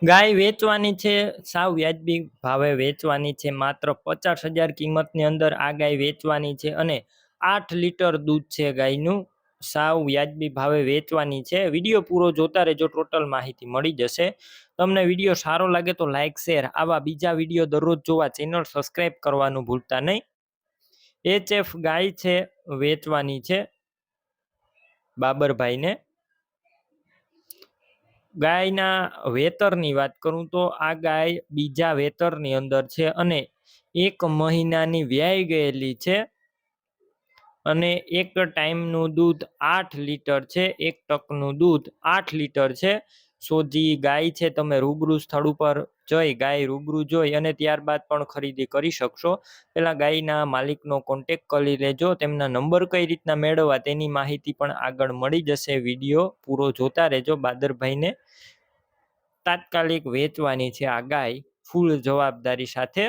ગાય વેચવાની છે, સાવ વ્યાજબી ભાવે વેચવાની છે, માત્ર 50,000 કિંમતની અંદર આ ગાય વેચવાની છે અને 8 લીટર દૂધ છે ગાયનું, સાવ વ્યાજબી ભાવે વેચવાની છે। વિડીયો પૂરો જોતા રહેજો, ટોટલ માહિતી મળી જશે। તમને વિડીયો સારો લાગે તો લાઇક શેર, આવા બીજા વિડીયો દરરોજ જોવા ચેનલ સબસ્ક્રાઈબ કરવાનું ભૂલતા નહીં। HF ગાય છે, વેચવાની છે બાબરભાઈને। ગાયના વેતરની વાત કરું તો આ ગાય બીજા વેતરની અંદર છે અને 1 મહિનાની વ્યાઈ ગયેલી છે અને એક ટાઈમનું દૂધ 8 લીટર છે, 1 ટકનું દૂધ 8 લીટર છે। સોજી ગાય છે, તમે રૂબરૂ સ્થળ ઉપર જઈ ગાય રૂબરૂ જોઈ અને ત્યારબાદ પણ ખરીદી કરી શકશો। પેલા ગાયના માલિકનો કોન્ટેક કરી લેજો, તેમના નંબર કઈ રીતના મેળવવા તેની માહિતી પણ આગળ મળી જશે। વિડીયો પૂરો જોતા રહેજો। બાદરભાઈને તાત્કાલિક વેચવાની છે આ ગાય, ફૂલ જવાબદારી સાથે।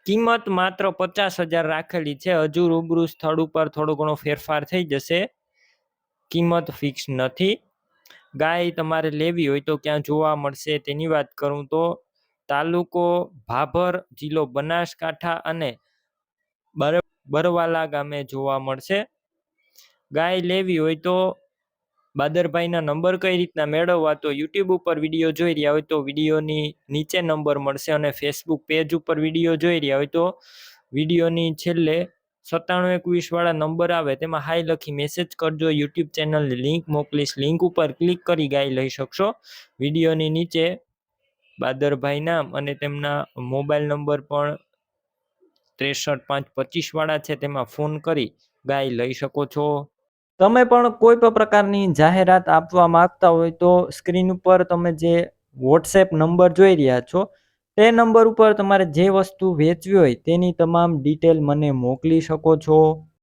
કિંમત માત્ર 50,000 રાખેલી છે, હજુ રૂબરૂ સ્થળ ઉપર થોડો ઘણો ફેરફાર થઈ જશે, કિંમત ફિક્સ નથી। ગાય તમારે લેવી હોય તો ક્યાં જોવા મળશે તેની વાત કરું તો તાલુકો ભાભર, જિલ્લો બનાસકાંઠા અને બરવાલા ગામે જોવા મળશે। ગાય લેવી હોય તો બાદરભાઈના નંબર કઈ રીતના મેળવવા, તો યુટ્યુબ ઉપર વિડીયો જોઈ રહ્યા હોય તો વિડીયોની નીચે નંબર મળશે અને ફેસબુક પેજ ઉપર વિડીયો જોઈ રહ્યા હોય તો વિડીયોની છેલ્લે 9721 વાળા નંબર આવે તેમાં હાઈ લખી મેસેજ કરજો, યુટ્યુબ ચેનલની લિંક મોકલીશ, લિંક ઉપર ક્લિક કરી ગાય લઈ શકશો। વિડીયોની નીચે બાદરભાઈ નામ અને તેમના મોબાઈલ નંબર પણ 63,525 વાળા છે, તેમાં ફોન કરી ગાય લઈ શકો છો। તમે પણ કોઈ પણ પ્રકારની જાહેરાત આપવા માંગતા હોય તો સ્ક્રીન ઉપર તમે જે વોટ્સએપ નંબર જોઈ રહ્યા છો તે નંબર ઉપર તમારે જે વસ્તુ વેચવી હોય તેની તમામ ડિટેલ મને મોકલી શકો છો।